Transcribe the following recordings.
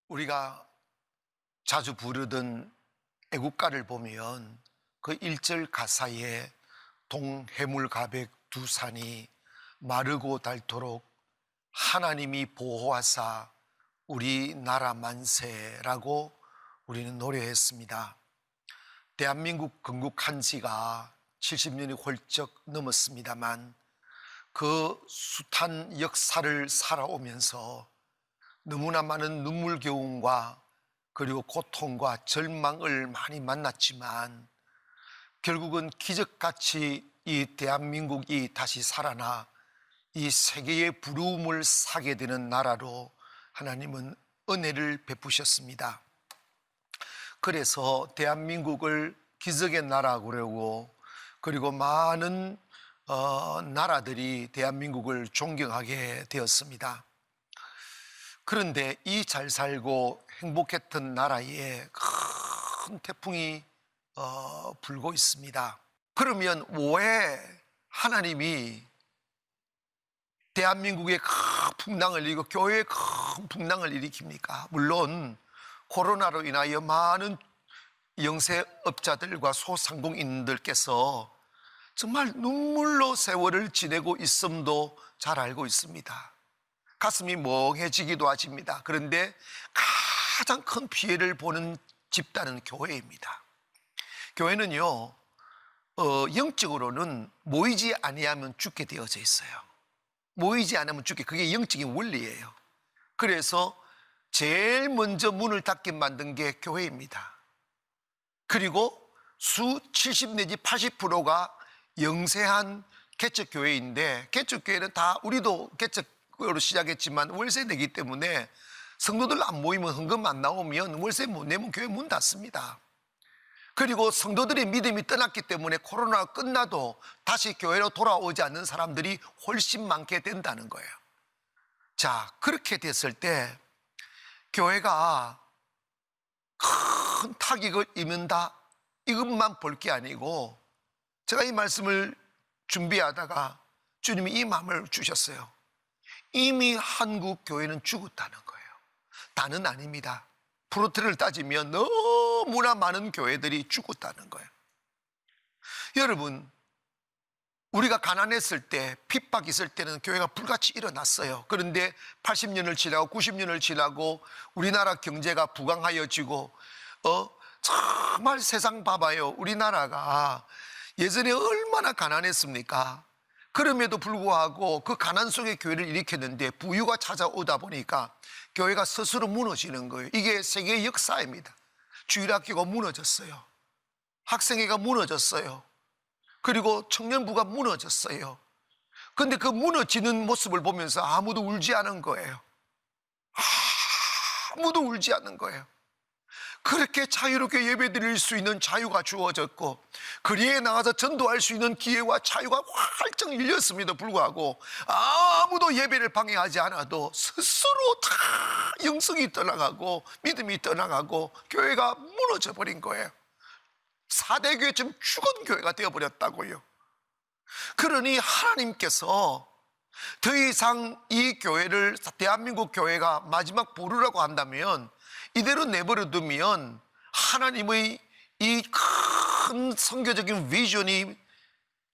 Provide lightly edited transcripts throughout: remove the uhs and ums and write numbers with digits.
우리가 자주 부르던 애국가를 보면 그 1절 가사에 동해물가백 두 산이 마르고 닳도록 하나님이 보호하사 우리나라 만세라고 우리는 노래했습니다. 대한민국 건국한 지가 70년이 훌쩍 넘었습니다만 그 숱한 역사를 살아오면서 너무나 많은 눈물겨움과 그리고 고통과 절망을 많이 만났지만 결국은 기적같이 이 대한민국이 다시 살아나 이 세계의 부러움을 사게 되는 나라로 하나님은 은혜를 베푸셨습니다. 그래서 대한민국을 기적의 나라고 그러고 그리고 많은 나라들이 대한민국을 존경하게 되었습니다. 그런데 이 잘 살고 행복했던 나라에 큰 태풍이 불고 있습니다. 그러면 왜 하나님이 대한민국에 큰 풍랑을 일으키고 교회에 큰 풍랑을 일으킵니까? 물론 코로나로 인하여 많은 영세업자들과 소상공인들께서 정말 눈물로 세월을 지내고 있음도 잘 알고 있습니다. 가슴이 멍해지기도 하십니다. 그런데 가장 큰 피해를 보는 집단은 교회입니다. 교회는요, 영적으로는 모이지 아니하면 죽게 되어져 있어요. 모이지 않으면 죽게, 그게 영적인 원리예요. 그래서 제일 먼저 문을 닫게 만든 게 교회입니다. 그리고 수 70 내지 80%가 영세한 개척교회인데, 개척교회는 다 우리도 개척교회로 시작했지만 월세 내기 때문에 성도들 안 모이면, 헌금 안 나오면 월세 못 내면 교회 문 닫습니다. 그리고 성도들의 믿음이 떠났기 때문에 코로나가 끝나도 다시 교회로 돌아오지 않는 사람들이 훨씬 많게 된다는 거예요. 자, 그렇게 됐을 때 교회가 큰 타격을 입는다, 이것만 볼 게 아니고, 제가 이 말씀을 준비하다가 주님이 이 마음을 주셨어요. 이미 한국 교회는 죽었다는 거예요. 다는 아닙니다. 프로트를 따지면 너무나 많은 교회들이 죽었다는 거예요. 여러분, 우리가 가난했을 때, 핍박 있을 때는 교회가 불같이 일어났어요. 그런데 80년을 지나고 90년을 지나고 우리나라 경제가 부강하여지고 정말 세상 봐봐요. 우리나라가 예전에 얼마나 가난했습니까? 그럼에도 불구하고 그 가난 속에 교회를 일으켰는데 부유가 찾아오다 보니까 교회가 스스로 무너지는 거예요. 이게 세계의 역사입니다. 주일학교가 무너졌어요. 학생회가 무너졌어요. 그리고 청년부가 무너졌어요. 그런데 그 무너지는 모습을 보면서 아무도 울지 않은 거예요. 아무도 울지 않는 거예요. 그렇게 자유롭게 예배드릴 수 있는 자유가 주어졌고 거리에 나가서 전도할 수 있는 기회와 자유가 활짝 열렸음에도 불구하고 아무도 예배를 방해하지 않아도 스스로 다 영성이 떠나가고 믿음이 떠나가고 교회가 무너져 버린 거예요. 4대 교회처럼 죽은 교회가 되어버렸다고요. 그러니 하나님께서 더 이상 이 교회를, 대한민국 교회가 마지막 보루라고 한다면, 이대로 내버려 두면 하나님의 이 큰 선교적인 비전이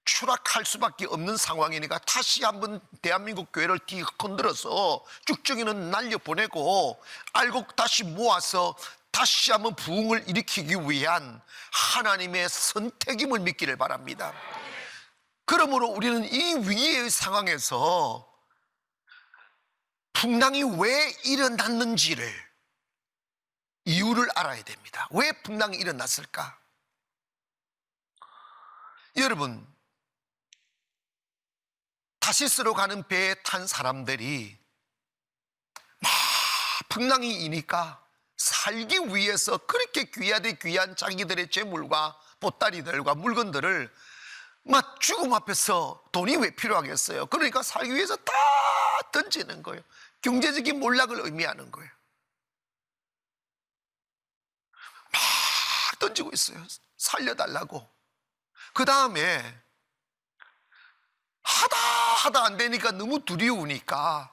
추락할 수밖에 없는 상황이니까 다시 한번 대한민국 교회를 뒤흔들어서 쭉쭉이는 날려보내고 알고 다시 모아서 다시 한번 부흥을 일으키기 위한 하나님의 선택임을 믿기를 바랍니다. 그러므로 우리는 이 위기의 상황에서 풍랑이 왜 일어났는지를, 이유를 알아야 됩니다. 왜 풍랑이 일어났을까? 여러분, 다시스로 가는 배에 탄 사람들이 막 풍랑이 이니까 살기 위해서 그렇게 귀하디 귀한 자기들의 재물과 보따리들과 물건들을 막 죽음 앞에서 돈이 왜 필요하겠어요? 그러니까 살기 위해서 다 던지는 거예요. 경제적인 몰락을 의미하는 거예요. 막 던지고 있어요. 살려달라고. 그 다음에 하다 안 되니까 너무 두려우니까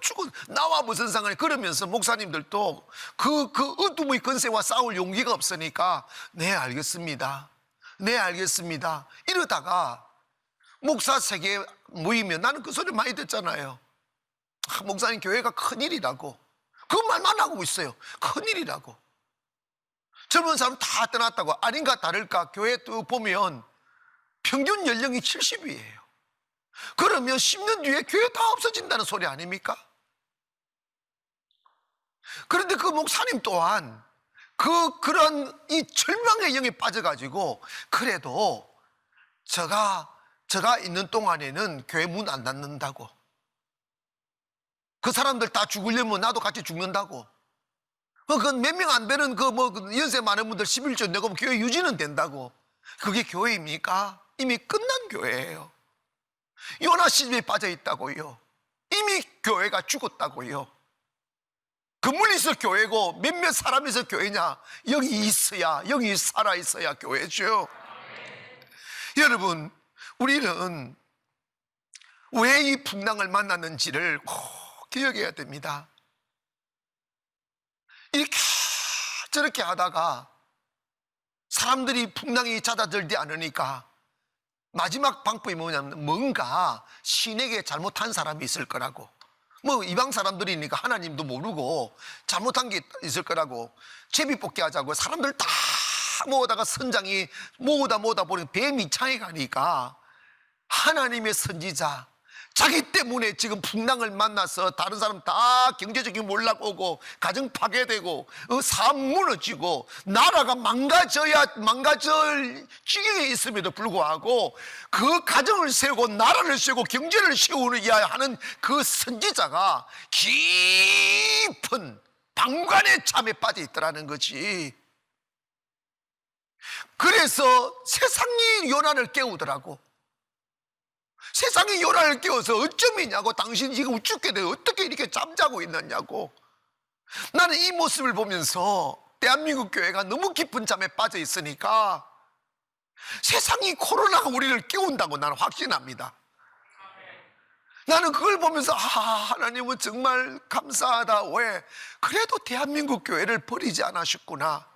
죽은 나와 무슨 상관이, 그러면서 목사님들도 그 어둠의 권세와 싸울 용기가 없으니까 네 알겠습니다, 네 알겠습니다 이러다가 목사 세계 모이면 나는 그 소리 많이 듣잖아요. 목사님 교회가 큰일이라고, 그 말만 하고 있어요. 큰일이라고. 젊은 사람 다 떠났다고. 아닌가 다를까 교회 또 보면 평균 연령이 70이에요 그러면 10년 뒤에 교회 다 없어진다는 소리 아닙니까? 그런데 그 목사님 또한 그런 이 절망의 영에 빠져가지고 그래도 제가 있는 동안에는 교회 문 안 닫는다고, 그 사람들 다 죽으려면 나도 같이 죽는다고, 그건 몇 명 안 되는 연세 많은 분들 11조 내고 교회 유지는 된다고. 그게 교회입니까? 이미 끝난 교회예요. 요나 시집에 빠져 있다고요. 이미 교회가 죽었다고요. 건물이 있어 교회고 몇몇 사람이 있어 교회냐? 영이 있어야, 영이 살아있어야 교회죠. 여러분, 우리는 왜 이 풍랑을 만났는지를 꼭 기억해야 됩니다. 이렇게 저렇게 하다가 사람들이 풍랑이 잦아들지 않으니까 마지막 방법이 뭐냐면 뭔가 신에게 잘못한 사람이 있을 거라고, 이방 사람들이니까 하나님도 모르고 잘못한 게 있을 거라고 제비뽑기 하자고 사람들 다 모으다가 선장이 모으다 보니 배 밑창에 가니까 하나님의 선지자, 자기 때문에 지금 풍랑을 만나서 다른 사람 다 경제적인 몰락 오고 가정 파괴되고 사업 무너지고 나라가 망가질 지경에 있음에도 불구하고 그 가정을 세우고 나라를 세우고 경제를 세우려야 하는 그 선지자가 깊은 방관의 잠에 빠져 있더라는 거지. 그래서 세상이 요나를 깨우더라고. 세상이 요나를 깨워서 어쩌면이냐고, 당신 지금 죽게 돼 어떻게 이렇게 잠자고 있느냐고. 나는 이 모습을 보면서 대한민국 교회가 너무 깊은 잠에 빠져 있으니까 세상이 코로나가 우리를 깨운다고 나는 확신합니다. 나는 그걸 보면서 하나님은 정말 감사하다. 왜? 그래도 대한민국 교회를 버리지 않으셨구나.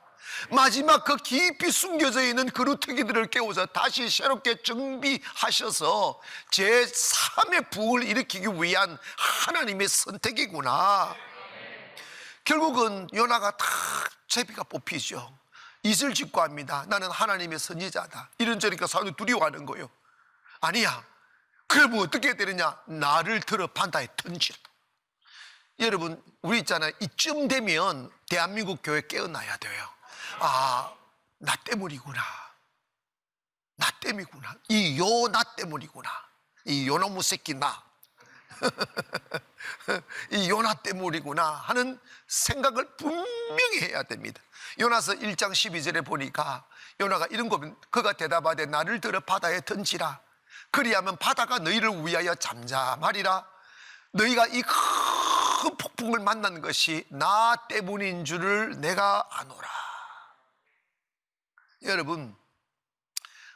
마지막 그 깊이 숨겨져 있는 그루터기들을 깨워서 다시 새롭게 정비하셔서 제3의 부흥을 일으키기 위한 하나님의 선택이구나. 결국은 요나가 다 제비가 뽑히죠. 이슬 짓고 합니다. 나는 하나님의 선지자다. 이런저니까 사람들이 두려워하는 거예요. 아니야. 그러면 어떻게 되느냐? 나를 들어 바다에 던지라. 여러분, 우리 있잖아요. 이쯤 되면 대한민국 교회 깨어나야 돼요. 나 때문이구나. 나 때문이구나. 이 요나 때문이구나. 이 요놈의 새끼 나. 이 요나 때문이구나 하는 생각을 분명히 해야 됩니다. 요나서 1장 12절에 보니까 요나가 이런 거면 그가 대답하되 나를 들어 바다에 던지라. 그리하면 바다가 너희를 위하여 잠잠하리라. 너희가 이 큰 폭풍을 만난 것이 나 때문인 줄을 내가 아노라. 여러분,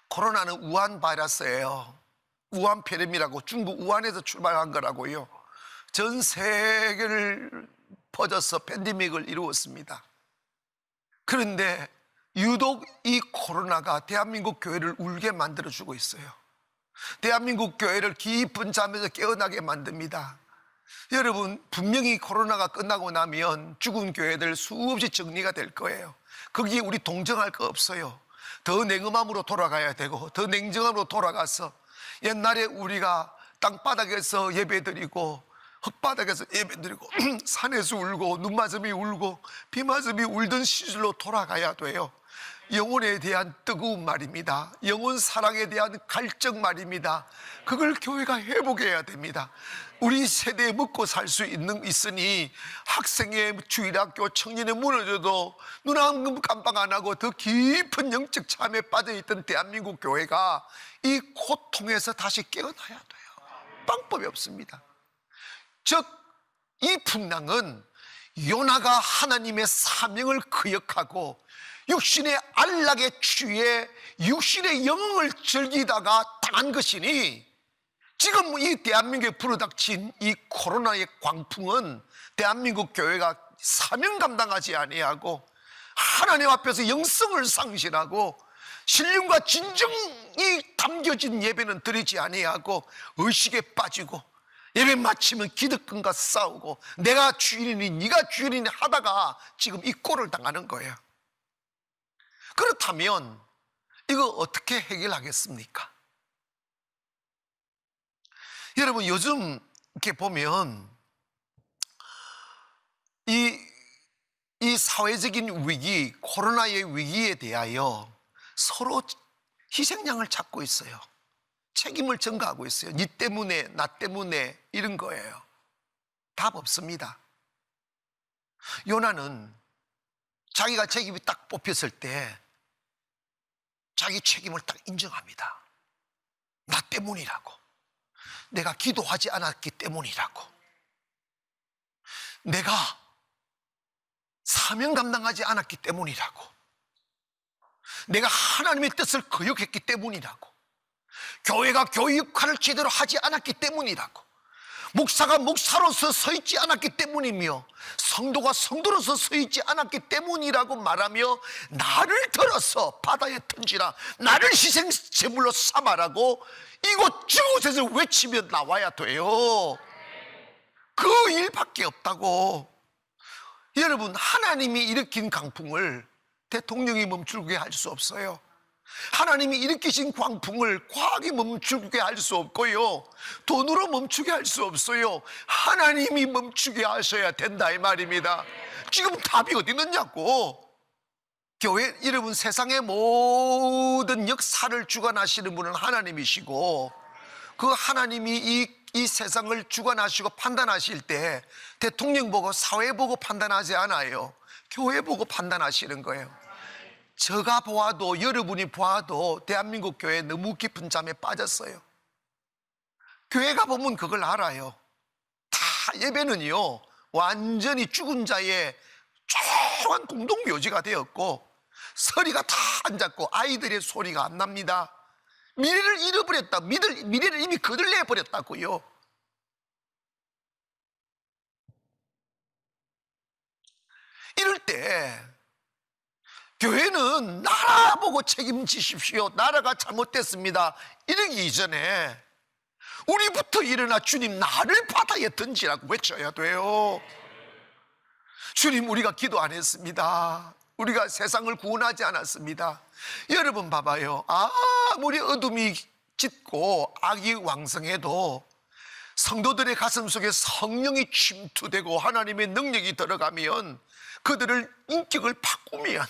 코로나는 우한 바이러스예요. 우한 폐렴이라고, 중국 우한에서 출발한 거라고요. 전 세계를 퍼져서 팬데믹을 이루었습니다. 그런데 유독 이 코로나가 대한민국 교회를 울게 만들어주고 있어요. 대한민국 교회를 깊은 잠에서 깨어나게 만듭니다. 여러분, 분명히 코로나가 끝나고 나면 죽은 교회들 수없이 정리가 될 거예요. 거기에 우리 동정할 거 없어요. 더 냉엄함으로 돌아가야 되고 더 냉정함으로 돌아가서 옛날에 우리가 땅바닥에서 예배드리고 흙바닥에서 예배드리고 산에서 울고 눈맞음이 울고 비맞음이 울던 시절로 돌아가야 돼요. 영혼에 대한 뜨거운 말입니다. 영혼 사랑에 대한 갈증 말입니다. 그걸 교회가 회복해야 됩니다. 우리 세대에 먹고 살 수 있으니 학생의 주일학교 청년의 무너져도 눈 한 깜빡 안 하고 더 깊은 영적 잠에 빠져있던 대한민국 교회가 이 고통에서 다시 깨어나야 돼요. 방법이 없습니다. 즉, 이 풍랑은 요나가 하나님의 사명을 기억하고 육신의 안락에 취해 육신의 영을 즐기다가 당한 것이니 지금 이 대한민국에 불어닥친 이 코로나의 광풍은 대한민국 교회가 사명 감당하지 아니하고 하나님 앞에서 영성을 상실하고 신령과 진정이 담겨진 예배는 드리지 아니하고 의식에 빠지고 예배 마치면 기득권과 싸우고 내가 주인이니 네가 주인이니 하다가 지금 이 꼴을 당하는 거예요. 그렇다면 이거 어떻게 해결하겠습니까? 여러분, 요즘 이렇게 보면 이 사회적인 위기, 코로나의 위기에 대하여 서로 희생양을 찾고 있어요. 책임을 전가하고 있어요. 니 때문에 나 때문에 이런 거예요. 답 없습니다. 요나는 자기가 책임이 딱 뽑혔을 때 자기 책임을 딱 인정합니다. 나 때문이라고. 내가 기도하지 않았기 때문이라고. 내가 사명 감당하지 않았기 때문이라고. 내가 하나님의 뜻을 거역했기 때문이라고. 교회가 교회 역할을 제대로 하지 않았기 때문이라고. 목사가 목사로서 서 있지 않았기 때문이며 성도가 성도로서 서 있지 않았기 때문이라고 말하며 나를 들어서 바다에 던지라, 나를 희생 제물로 삼아라고 이곳 저곳에서 외치며 나와야 돼요. 그 일밖에 없다고. 여러분, 하나님이 일으킨 강풍을 대통령이 멈추게 할 수 없어요. 하나님이 일으키신 광풍을 과학이 멈추게 할 수 없고요, 돈으로 멈추게 할 수 없어요. 하나님이 멈추게 하셔야 된다 이 말입니다. 지금 답이 어디 있느냐고. 교회, 여러분, 세상의 모든 역사를 주관하시는 분은 하나님이시고 그 하나님이 이 세상을 주관하시고 판단하실 때 대통령 보고 사회 보고 판단하지 않아요. 교회 보고 판단하시는 거예요. 제가 보아도 여러분이 보아도 대한민국 교회 너무 깊은 잠에 빠졌어요. 교회가 보면 그걸 알아요. 다 예배는요 완전히 죽은 자의 조용한 공동묘지가 되었고 서리가 다 앉았고 아이들의 소리가 안 납니다. 미래를 잃어버렸다. 미래를 이미 거들내버렸다고요. 이럴 때 교회는 나라 보고 책임지십시오. 나라가 잘못됐습니다. 이러기 이전에 우리부터 일어나 주님 나를 바다에 던지라고 외쳐야 돼요. 주님, 우리가 기도 안 했습니다. 우리가 세상을 구원하지 않았습니다. 여러분 봐봐요. 아무리 어둠이 짙고 악이 왕성해도 성도들의 가슴 속에 성령이 침투되고 하나님의 능력이 들어가면 그들을 인격을 바꾸면,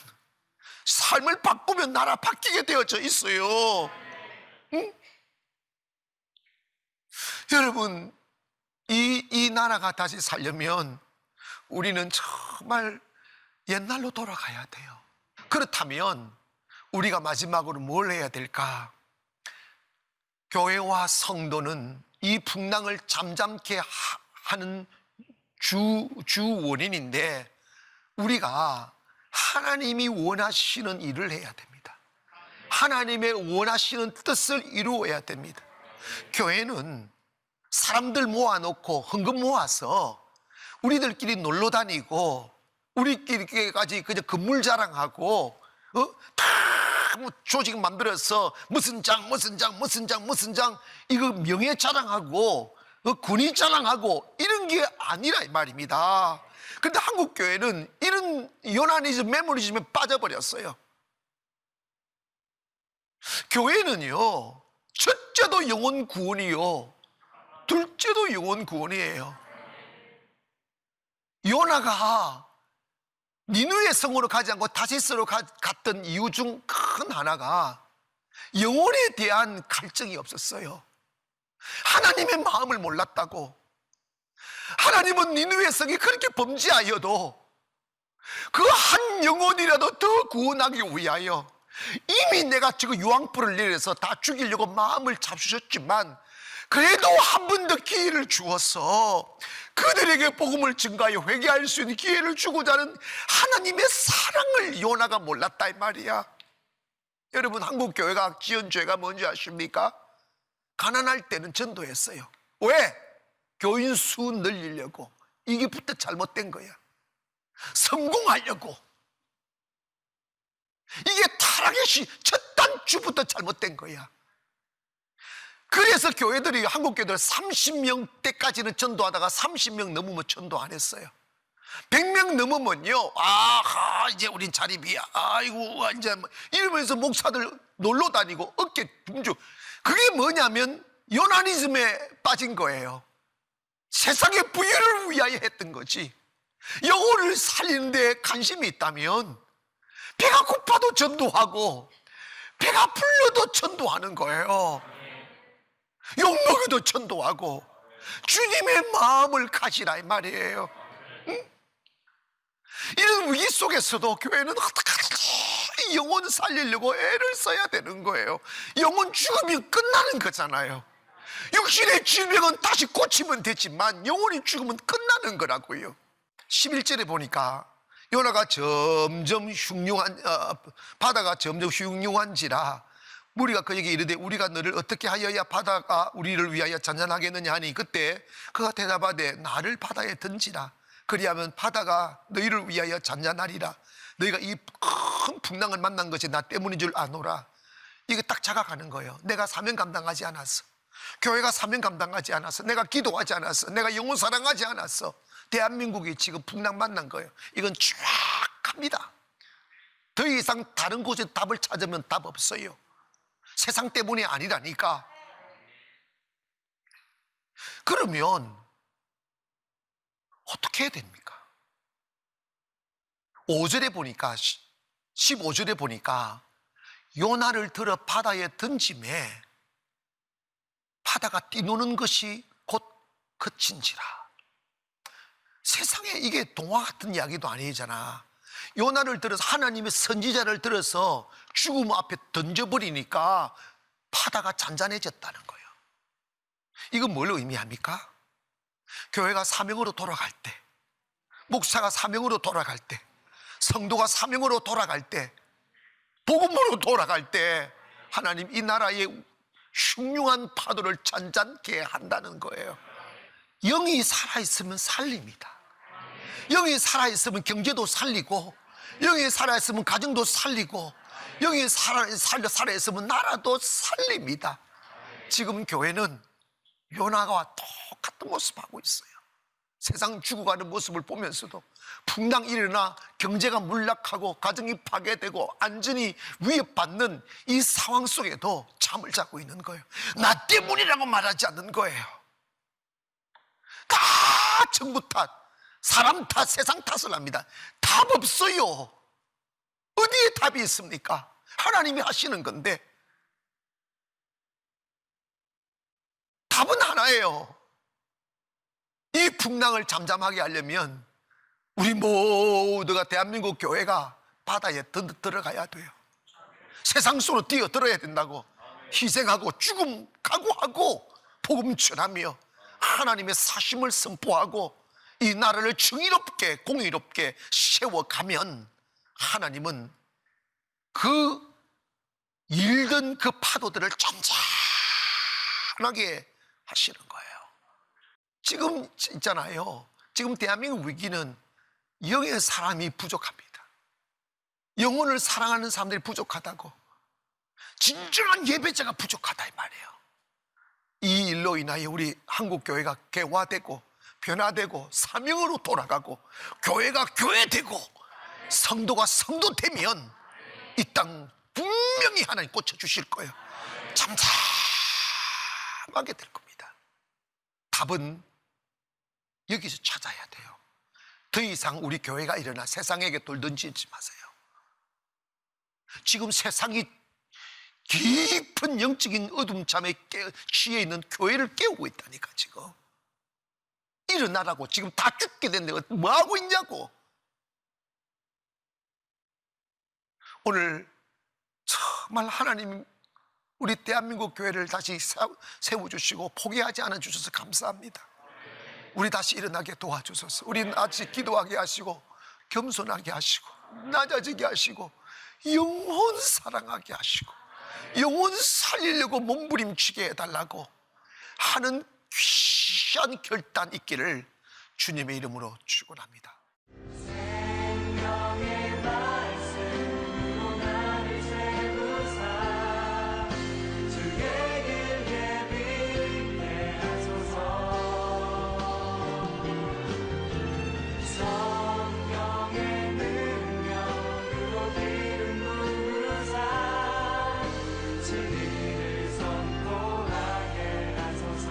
삶을 바꾸면 나라 바뀌게 되어져 있어요. 응? 여러분, 이 나라가 다시 살려면 우리는 정말 옛날로 돌아가야 돼요. 그렇다면 우리가 마지막으로 뭘 해야 될까? 교회와 성도는 이 풍랑을 잠잠케 하는 주 원인인데 우리가 하나님이 원하시는 일을 해야 됩니다. 하나님의 원하시는 뜻을 이루어야 됩니다. 교회는 사람들 모아놓고 헌금 모아서 우리들끼리 놀러 다니고 우리끼리까지 그냥 건물 자랑하고 뭐 조직 만들어서 무슨 장 이거 명예 자랑하고 군인 자랑하고 이런 게 아니라 이 말입니다. 그런데 한국 교회는 이런 요나니즘 메모리즘에 빠져버렸어요. 교회는요 첫째도 영혼 구원이요 둘째도 영혼 구원이에요. 요나가 니느웨 성으로 가지 않고 다시스로 갔던 이유 중 큰 하나가 영혼에 대한 갈증이 없었어요. 하나님의 마음을 몰랐다고. 하나님은 니느웨 성이 그렇게 범죄하여도 그 한 영혼이라도 더 구원하기 위하여 이미 내가 지금 유황불을 내려서 다 죽이려고 마음을 잡수셨지만 그래도 한 번 더 기회를 주어서 그들에게 복음을 증가하여 회개할 수 있는 기회를 주고자 하는 하나님의 사랑을 요나가 몰랐다 이 말이야. 여러분, 한국 교회가 지은 죄가 뭔지 아십니까? 가난할 때는 전도했어요. 왜? 교인 수 늘리려고. 이게부터 잘못된 거야. 성공하려고. 이게 타락의 첫 단추부터 잘못된 거야. 그래서 교회들이, 한국 교회들 30명대까지는 전도하다가 30명 넘으면 전도 안 했어요. 100명 넘으면요, 아하, 이제 우린 자립이야. 아이고, 이제 이러면서 목사들 놀러 다니고 어깨 붕주. 그게 뭐냐면 요나니즘에 빠진 거예요. 세상의 부유를 위하여 했던 거지. 영혼을 살리는 데 관심이 있다면 배가 고파도 전도하고 배가 불러도 전도하는 거예요. 욕먹여도 전도하고 주님의 마음을 가지라 이 말이에요. 응? 이런 위기 속에서도 교회는 어떻게든 영혼 살리려고 애를 써야 되는 거예요. 영혼 죽으면 끝나는 거잖아요. 육신의 질병은 다시 고치면 되지만 영혼이 죽으면 끝나는 거라고요. 11절에 보니까 요나가 점점 바다가 점점 흉흉한지라 무리가 그에게 이르되 우리가 너를 어떻게 하여야 바다가 우리를 위하여 잔잔하겠느냐 하니 그때 그가 대답하되 나를 바다에 던지라. 그리하면 바다가 너희를 위하여 잔잔하리라. 너희가 이 큰 풍랑을 만난 것이 나 때문인 줄 아노라. 이거 딱 자각하는 거예요. 내가 사명 감당하지 않았어. 교회가 사명 감당하지 않았어. 내가 기도하지 않았어. 내가 영혼 사랑하지 않았어. 대한민국이 지금 풍랑 만난 거예요. 이건 정확합니다. 더 이상 다른 곳에 답을 찾으면 답 없어요. 세상 때문이 아니라니까. 그러면 어떻게 해야 됩니까? 5절에 보니까 15절에 보니까 요나를 들어 바다에 던짐에 바다가 뛰노는 것이 곧 그친지라. 세상에 이게 동화 같은 이야기도 아니잖아. 요나를 들어서 하나님의 선지자를 들어서 죽음 앞에 던져버리니까 바다가 잔잔해졌다는 거예요. 이건 뭘 의미합니까? 교회가 사명으로 돌아갈 때, 목사가 사명으로 돌아갈 때, 성도가 사명으로 돌아갈 때, 복음으로 돌아갈 때 하나님 이 나라의 흉흉한 파도를 잔잔케 한다는 거예요. 영이 살아있으면 살립니다. 영이 살아있으면 경제도 살리고, 영이 살아있으면 가정도 살리고, 영이 살아있으면 나라도 살립니다. 지금 교회는 요나와 똑같은 모습하고 있어요. 세상 죽어가는 모습을 보면서도 풍랑 일어나 경제가 몰락하고 가정이 파괴되고 안전이 위협받는 이 상황 속에도 잠을 자고 있는 거예요. 나 때문이라고 말하지 않는 거예요. 다 정부 탓, 사람 탓, 세상 탓을 합니다. 답 없어요. 어디에 답이 있습니까? 하나님이 하시는 건데 답은 하나예요. 이 풍랑을 잠잠하게 하려면 우리 모두가 대한민국 교회가 바다에 들어가야 돼요. 세상 속으로 뛰어들어야 된다고. 희생하고 죽음 각오하고 복음 전하며 하나님의 사심을 선포하고 이 나라를 정의롭게 공의롭게 세워가면 하나님은 그 일던 그 파도들을 잔잔하게 하시는 거예요. 지금 있잖아요. 지금 대한민국 위기는 영의 사람이 부족합니다. 영혼을 사랑하는 사람들이 부족하다고. 진정한 예배자가 부족하다 이 말이에요. 이 일로 인하여 우리 한국교회가 개화되고 변화되고 사명으로 돌아가고 교회가 교회되고 성도가 성도되면 이 땅 분명히 하나님 고쳐주실 거예요. 잠잠하게 될 겁니다. 답은 여기서 찾아야 돼요. 더 이상 우리 교회가 일어나 세상에게 돌 던지지 마세요. 지금 세상이 깊은 영적인 어둠잠에 취해 있는 교회를 깨우고 있다니까. 지금 일어나라고. 지금 다 죽게 된 내가 뭐하고 있냐고. 오늘 정말 하나님 우리 대한민국 교회를 다시 세워주시고 포기하지 않아 주셔서 감사합니다. 우리 다시 일어나게 도와주셔서 우리 다시 기도하게 하시고 겸손하게 하시고 낮아지게 하시고 영혼 사랑하게 하시고 영혼 살리려고 몸부림치게 해달라고 하는 귀한 결단 있기를 주님의 이름으로 축원합니다. 생명의 말씀으로 나를 세우사 주의 길 예비케 하소서. 성령의 능력으로 기름 부으사 진리를 선포하게 하소서.